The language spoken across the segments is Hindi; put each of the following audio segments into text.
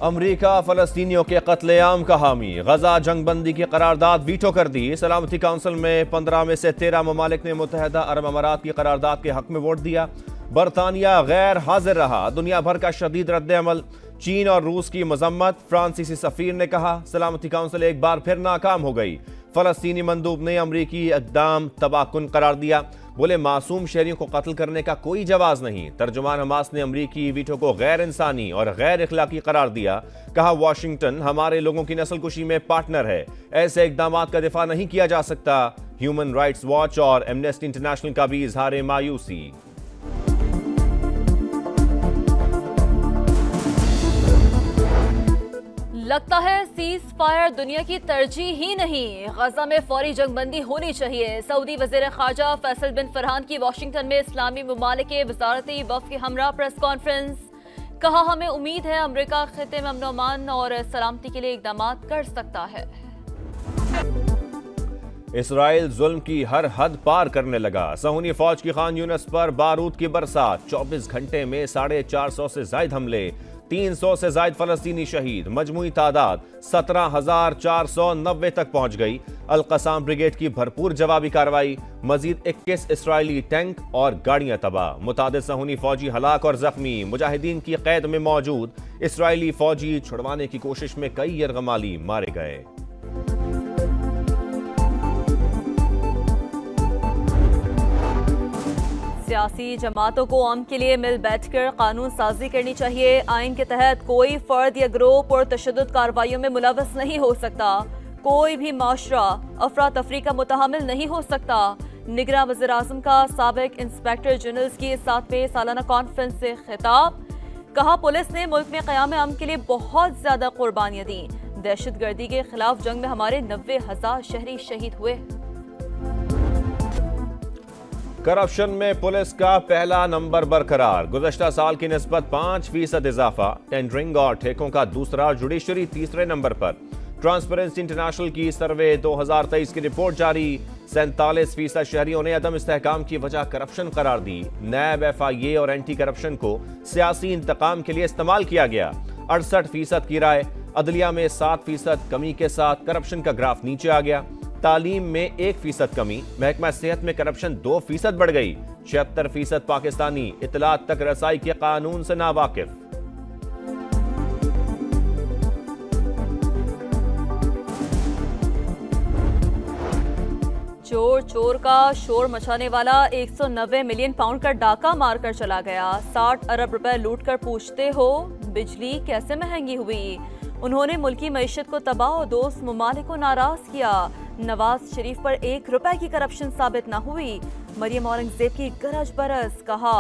अमरीका फलस्तीनियों के कत्लेआम का हामी, गजा जंगबंदी की करारदाद वीटो कर दी। सलामती काउंसिल में 15 में से 13 ममालिक ने मुत्तहदा अरब अमारात की करारदाद के हक में वोट दिया। बरतानिया गैर हाजिर रहा। दुनिया भर का शदीद रद्द-ए-अमल। चीन और रूस की मजम्मत। फ्रांसीसी सफीर ने कहा सलामती काउंसिल एक बार फिर नाकाम हो गई। फलस्तीनी मंदूब ने अमरीकी इक़दाम तबाहकुन करार दिया। बोले मासूम शहरियों को कत्ल करने का कोई जवाज नहीं। तर्जुमान हमास ने अमरीकी वीटो को गैर इंसानी और गैर इखलाकी करार दिया। कहा वाशिंगटन हमारे लोगों की नस्लकुशी में पार्टनर है, ऐसे इक़दामात का दिफा नहीं किया जा सकता। ह्यूमन राइट्स वॉच और एमनेस्टी इंटरनेशनल का भी इजहार मायूसी। लगता है सीज फायर दुनिया की तरजीह ही नहीं, गजा में फौरी जंगबंदी होनी चाहिए। सऊदी वज़ीर ख़ारजा फैसल बिन फरहान की वाशिंगटन में इस्लामी ममालिक के वज़ारती वफ़द के हमरा प्रेस कॉन्फ्रेंस। कहा हमें उम्मीद है अमरीका खित्ते में अमन अमान और सलामती के लिए इक़दामात कर सकता है। इसराइल जुल्म की हर हद पार करने लगा। सहूनी फौज की खान यूनिस पर बारूद की बरसात। 24 घंटे में 450 से जायद हमले। 300 से जायद फलस्तीनी शहीद। मजमूई तादाद 17,490 तक पहुंच गई। अल-कसाम ब्रिगेड की भरपूर जवाबी कार्रवाई। मजीद 21 इसराइली टैंक और गाड़ियां तबाह। मुतादिद सहूनी फौजी हलाक और जख्मी। मुजाहिदीन की कैद में मौजूद इसराइली फौजी छुड़वाने की कोशिश में कई यरगमाली मारे गए। सियासी जमातों को अमन के लिए मिल बैठकर कानून साजी करनी चाहिए। आइन के तहत कोई फर्द या ग्रोह पुरतशद्दुद कार्रवाइयों में मुलव्वस नहीं हो सकता। कोई भी माशरा अफरा तफरी का मुतहमिल नहीं हो सकता। निगरान वज़ीर आज़म का साबिक इंस्पेक्टर जनरल की 7वें सालाना कॉन्फ्रेंस से खिताब। कहा पुलिस ने मुल्क में क़याम अमन के लिए बहुत ज्यादा कुर्बानियां दी। दहशतगर्दी के खिलाफ जंग में हमारे 90,000 शहरी शहीद हुए। करप्शन में पुलिस का पहला नंबर बरकरार। गुज़श्ता साल की निस्बत 5% इजाफा। टेंडरिंग और ठेकों का दूसरा, जुडिशरी तीसरे नंबर पर। ट्रांसपेरेंसी इंटरनेशनल की सर्वे 2023 की रिपोर्ट जारी। 47% शहरियों ने अदम इस्तेहकाम की वजह करप्शन करार दी। नैब, FIA और एंटी करप्शन को सियासी इंतकाम के लिए इस्तेमाल किया गया। 68% की राय। अदलिया में 7% कमी के साथ करप्शन का ग्राफ नीचे आ गया। तालीम में 1% कमी। महकमा सेहत में करप्शन 2% बढ़ गई। 76% पाकिस्तानी इतलात तक रसाई के कानून से नावाकिफ। चोर चोर का शोर मचाने वाला 190 मिलियन पाउंड का डाका मारकर चला गया। 60 अरब रुपए लूटकर पूछते हो बिजली कैसे महंगी हुई। उन्होंने मुल्की मईशत को तबाह और दोस्त ममालिक को नाराज किया। नवाज शरीफ पर 1 रुपए की करप्शन साबित न हुई। मरियम औरंगजेब की गरज बरस। कहा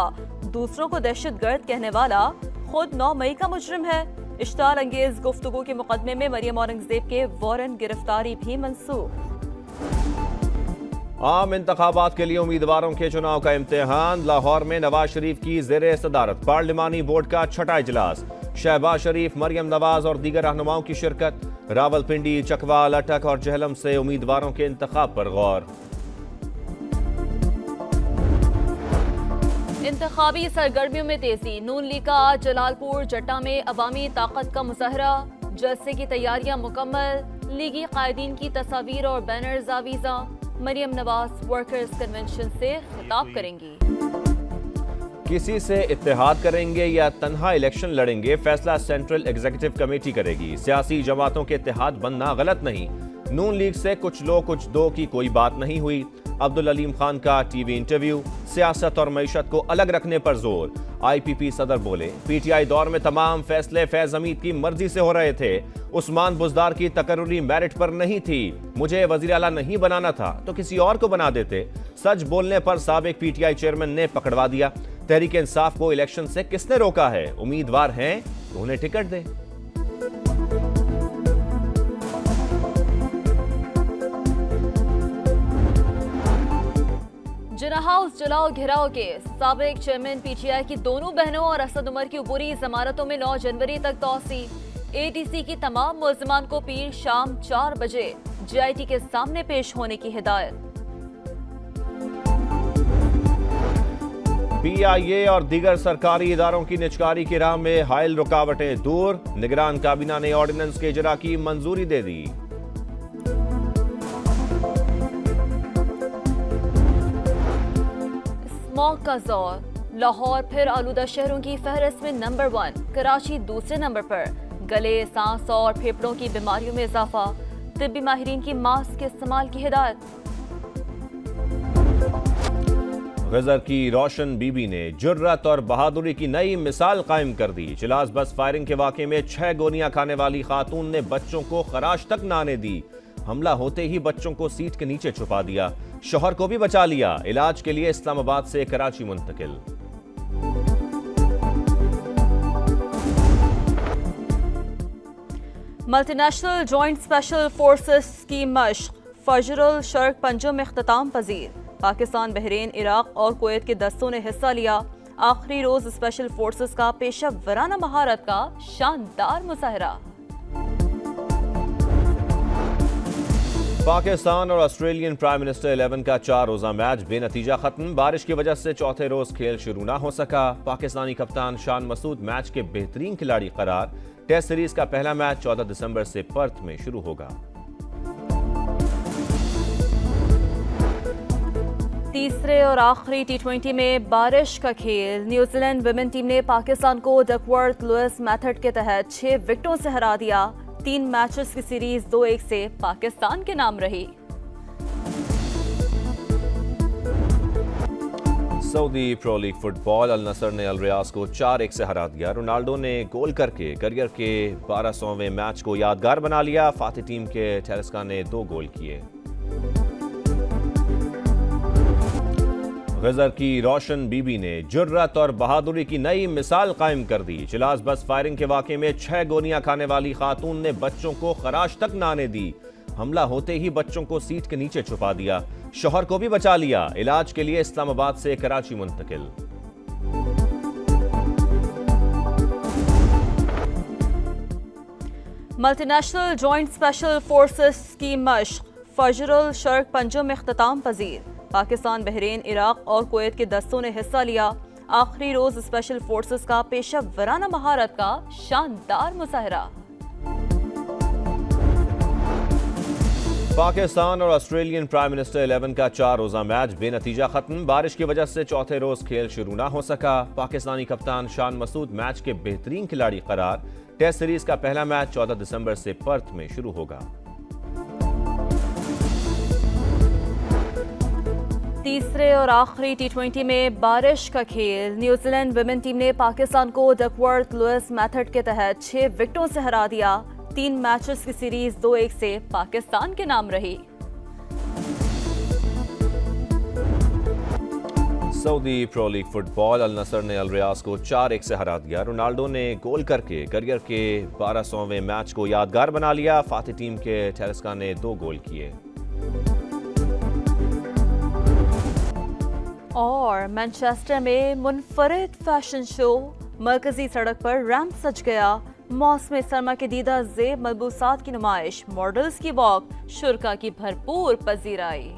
दूसरों को दहशतगर्द कहने वाला खुद 9 मई का मुजरिम है। इश्ताल अंगेज गुफ्तगू के मुकदमे में मरियम औरंगजेब के वारंट गिरफ्तारी भी मंसूख। आम इंतखाबात के लिए उम्मीदवारों के चुनाव का इम्तिहान। लाहौर में नवाज शरीफ की ज़ेरे सदारत पार्लिमानी बोर्ड का छठा इजलास। शहबाज शरीफ, मरियम नवाज और दीगर रहनुमाओं की शिरकत। रावलपिंडी, चकवाल, अटक और जहलम से उम्मीदवारों के इंतखाब पर गौर। इंतखाबी सरगर्मियों में तेजी। नून लीग का आज जलालपुर जट्टा में अवामी ताकत का मुजाहरा। जलसे की तैयारियां मुकम्मल। लीगी कायदीन की तस्वीर और बैनर्स आवीजा। मरियम नवाज वर्कर्स कन्वेंशन से खिताब करेंगी। किसी से इत्तेहाद करेंगे या तन्हा इलेक्शन लड़ेंगे, फैसला सेंट्रल एग्जीक्यूटिव कमेटी करेगी। सियासी जमातों के इत्तेहाद बनना गलत नहीं। नून लीग से कुछ लो कुछ दो की कोई बात नहीं हुई। अब्दुल अलीम खान का टीवी इंटरव्यू। सियासत और मईशत को अलग रखने पर जोर। IPP सदर बोले PTI दौर में तमाम फैसले फैज हमीद की मर्जी से हो रहे थे। उस्मान बुजदार की तकर्रुरी मेरिट पर नहीं थी। मुझे वजीर आला नहीं बनाना था तो किसी और को बना देते। सच बोलने पर साबिक PTI चेयरमैन ने पकड़वा दिया। तहरीक इंसाफ को इलेक्शन से किसने रोका है? उम्मीदवार हैं तो उन्हें टिकट दे। जिना हाउस जलाओ घिराओ के साबिक चेयरमैन PTI की दोनों बहनों और असद उमर की अबूरी जमानतों में 9 जनवरी तक तौसी। ATC की तमाम मुल्जिमान को पीर शाम 4 बजे GIT के सामने पेश होने की हिदायत। PIA और दीगर सरकारी इदारों की निजकारी की राह में हायल रुकावटें दूर, निगरान काबीना ने ऑर्डिनेंस के इजरा की मंजूरी दे दी। स्मॉग का जोर, लाहौर फिर आलूदा शहरों की फहरिस्त में नंबर 1, कराची दूसरे नंबर पर। गले, सांस और फेफड़ों की बीमारियों में इजाफा, तिब्बी माहिरीन की मास्क के इस्तेमाल की हिदायत। गजर की रोशन बीबी ने जुर्रत और बहादुरी की नई मिसाल कायम कर दी। चिलास बस फायरिंग के वाकये में 6 गोलियां खाने वाली खातून ने बच्चों को खराश तक न आने दी। हमला होते ही बच्चों को सीट के नीचे छुपा दिया, शौहर को भी बचा लिया। इलाज के लिए इस्लामाबाद से कराची मुंतकिल। मल्टीनेशनल जॉइंट स्पेशल फोर्सेस की मश्क फजरुल शर्क पंजों में इख्तिताम पजीर। पाकिस्तान, बहरीन, इराक और कुवैत के दस्तों ने हिस्सा लिया। आखिरी रोज स्पेशल फोर्सेस का पेशा वराना महारत का शानदार मुजाहरा। पाकिस्तान और ऑस्ट्रेलियन प्राइम मिनिस्टर 11 का 4 रोजा मैच बेनतीजा खत्म। बारिश की वजह से चौथे रोज खेल शुरू न हो सका। पाकिस्तानी कप्तान शान मसूद मैच के बेहतरीन खिलाड़ी करार। टेस्ट सीरीज का पहला मैच 14 दिसंबर से पर्थ में शुरू होगा। तीसरे और आखिरी T20 में बारिश का खेल। न्यूजीलैंड विमेन टीम ने पाकिस्तान को डकवर्थ लुइस मेथड के तहत 6 विकेटों से हरा दिया। 3 मैचेस की सीरीज 2-1 से पाकिस्तान के नाम रही। सऊदी प्रो लीग फुटबॉल अल नसर ने अल रियाज को 4-1 से हरा दिया। रोनाल्डो ने गोल करके करियर के 1200वें मैच को यादगार बना लिया। फातिह टीम के टेरेस्का ने 2 गोल किए। गजर की रोशन बीबी ने जुर्रत और बहादुरी की नई मिसाल कायम कर दी। चिलास बस फायरिंग के वाकये में 6 गोलियां खाने वाली खातून ने बच्चों को खराश तक न आने दी। हमला होते ही बच्चों को सीट के नीचे छुपा दिया, शौहर को भी बचा लिया। इलाज के लिए इस्लामाबाद से कराची मुंतकिल। मल्टीनेशनल जॉइंट स्पेशल फोर्सेस की मश्क फजरुल शर्क पंजों में इख्तिताम पजीर। पाकिस्तान, बहरीन, इराक और कुवैत के दस्तों ने हिस्सा लिया। आखिरी रोज स्पेशल फोर्सेस का पेशा वराना महारत का शानदार मुजाहरा। पाकिस्तान और ऑस्ट्रेलियन प्राइम मिनिस्टर 11 का 4 रोजा मैच बेनतीजा खत्म। बारिश की वजह से चौथे रोज खेल शुरू न हो सका। पाकिस्तानी कप्तान शान मसूद मैच के बेहतरीन खिलाड़ी करार। टेस्ट सीरीज का पहला मैच 14 दिसंबर से पर्थ में शुरू होगा। तीसरे और आखिरी T20 में बारिश का खेल। न्यूजीलैंड विमेन टीम ने पाकिस्तान को डकवर्थ लुइस मेथड के तहत 6 विकेटों से हरा दिया। 3 मैचेस की सीरीज 2-1 से पाकिस्तान के नाम रही। सऊदी प्रो लीग फुटबॉल अल नसर ने अल रियाज को 4-1 से हरा दिया। रोनाल्डो ने गोल करके करियर के 1200वें मैच को यादगार बना लिया। फातिह टीम के टेरेस्का ने 2 गोल किए। और मैनचेस्टर में मुनफरिद फैशन शो। मरकजी सड़क पर रैंप सज गया। मौसम सरमा के दीदा ज़ेब मलबूसात की नुमाइश, मॉडल्स की वॉक, शुरा की भरपूर पजीराई।